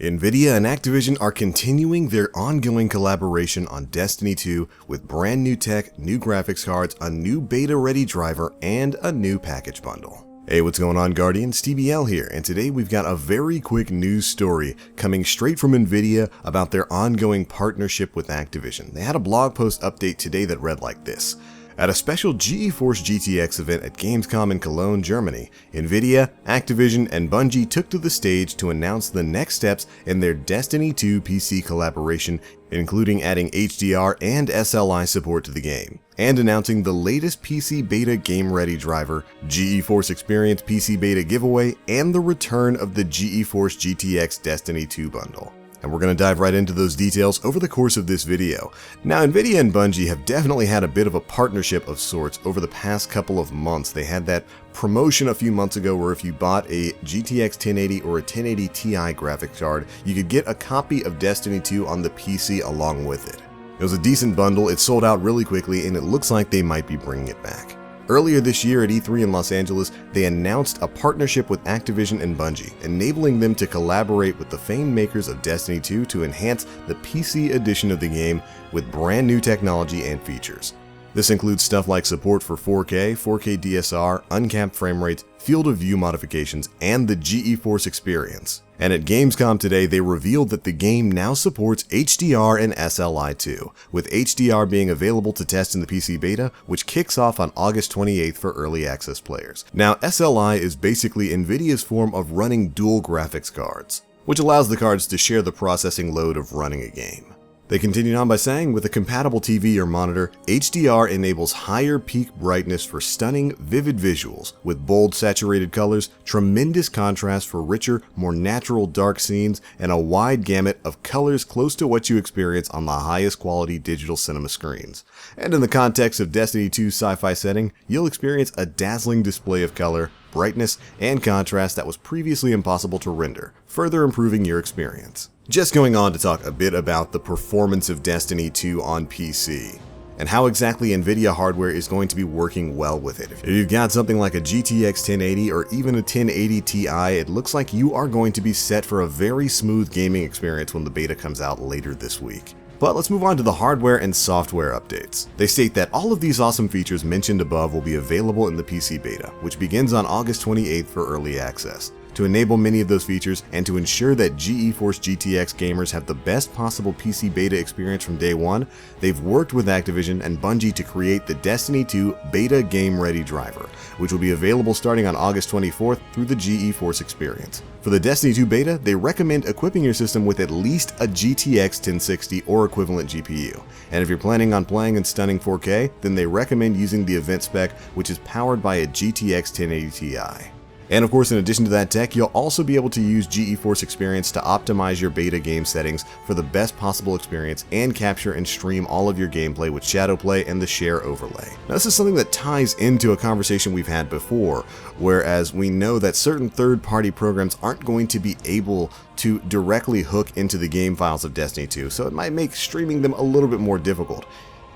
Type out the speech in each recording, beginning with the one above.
NVIDIA and Activision are continuing their ongoing collaboration on Destiny 2 with brand new tech, new graphics cards, a new beta-ready driver, and a new package bundle. Hey, what's going on, Guardians? TBL here, and today we've got a very quick news story coming straight from NVIDIA about their ongoing partnership with Activision. They had a blog post update today that read like this. At a special GeForce GTX event at Gamescom in Cologne, Germany, NVIDIA, Activision, and Bungie took to the stage to announce the next steps in their Destiny 2 PC collaboration, including adding HDR and SLI support to the game, and announcing the latest PC beta game-ready driver, GeForce Experience PC beta giveaway, and the return of the GeForce GTX Destiny 2 bundle. And we're going to dive right into those details over the course of this video. Now, NVIDIA and Bungie have definitely had a bit of a partnership of sorts over the past couple of months. They had that promotion a few months ago where if you bought a GTX 1080 or a 1080 Ti graphics card, you could get a copy of Destiny 2 on the PC along with it. It was a decent bundle, it sold out really quickly, and it looks like they might be bringing it back. Earlier this year at E3 in Los Angeles, they announced a partnership with Activision and Bungie, enabling them to collaborate with the famed makers of Destiny 2 to enhance the PC edition of the game with brand new technology and features. This includes stuff like support for 4K, 4K DSR, uncapped frame rates, field of view modifications, and the GeForce Experience. And at Gamescom today, they revealed that the game now supports HDR and SLI too, with HDR being available to test in the PC beta, which kicks off on August 28th for early access players. Now, SLI is basically NVIDIA's form of running dual graphics cards, which allows the cards to share the processing load of running a game. They continued on by saying, with a compatible TV or monitor, HDR enables higher peak brightness for stunning, vivid visuals, with bold, saturated colors, tremendous contrast for richer, more natural dark scenes, and a wide gamut of colors close to what you experience on the highest quality digital cinema screens. And in the context of Destiny 2's sci-fi setting, you'll experience a dazzling display of color, brightness, and contrast that was previously impossible to render, further improving your experience. Just going on to talk a bit about the performance of Destiny 2 on PC, and how exactly NVIDIA hardware is going to be working well with it. If you've got something like a GTX 1080 or even a 1080 Ti, it looks like you are going to be set for a very smooth gaming experience when the beta comes out later this week. But let's move on to the hardware and software updates. They state that all of these awesome features mentioned above will be available in the PC beta, which begins on August 28th for early access. To enable many of those features and to ensure that GeForce GTX gamers have the best possible PC beta experience from day one, they've worked with Activision and Bungie to create the Destiny 2 Beta Game Ready driver, which will be available starting on August 24th through the GeForce Experience. For the Destiny 2 beta, they recommend equipping your system with at least a GTX 1060 or equivalent GPU. And if you're planning on playing in stunning 4K, then they recommend using the event spec, which is powered by a GTX 1080 Ti. And of course, in addition to that tech, you'll also be able to use GeForce Experience to optimize your beta game settings for the best possible experience and capture and stream all of your gameplay with Shadowplay and the Share overlay. Now, this is something that ties into a conversation we've had before, whereas we know that certain third-party programs aren't going to be able to directly hook into the game files of Destiny 2, so it might make streaming them a little bit more difficult.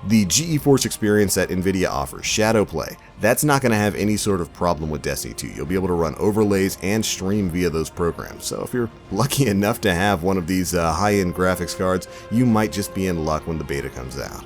The GeForce Experience that NVIDIA offers, Shadowplay, that's not going to have any sort of problem with Destiny 2. You'll be able to run overlays and stream via those programs. So if you're lucky enough to have one of these high-end graphics cards, you might just be in luck when the beta comes out.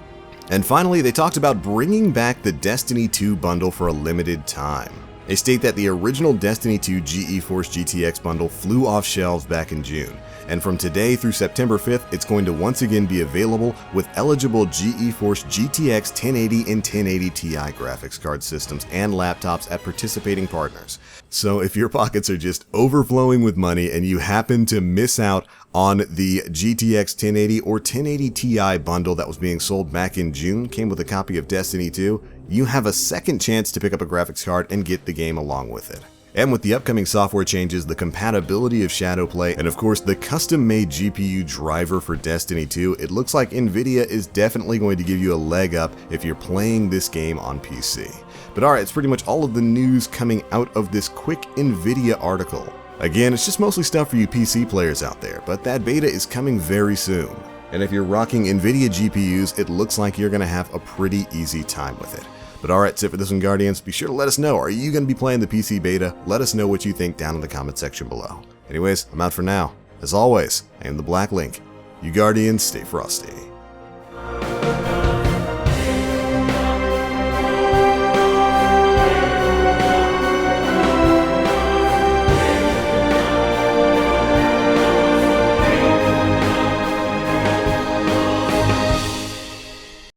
And finally, they talked about bringing back the Destiny 2 bundle for a limited time. They state that the original Destiny 2 GeForce GTX bundle flew off shelves back in June, and from today through September 5th, it's going to once again be available with eligible GeForce GTX 1080 and 1080 Ti graphics card systems and laptops at participating partners. So if your pockets are just overflowing with money and you happen to miss out on the GTX 1080 or 1080 Ti bundle that was being sold back in June, came with a copy of Destiny 2, you have a second chance to pick up a graphics card and get the game along with it. And with the upcoming software changes, the compatibility of Shadowplay, and of course the custom-made GPU driver for Destiny 2, it looks like NVIDIA is definitely going to give you a leg up if you're playing this game on PC. But alright, it's pretty much all of the news coming out of this quick NVIDIA article. Again, it's just mostly stuff for you PC players out there, but that beta is coming very soon. And if you're rocking NVIDIA GPUs, it looks like you're going to have a pretty easy time with it. But alright, that's it for this one, Guardians. Be sure to let us know, are you going to be playing the PC beta? Let us know what you think down in the comment section below. Anyways, I'm out for now. As always, I am the Black Link. You Guardians, stay frosty.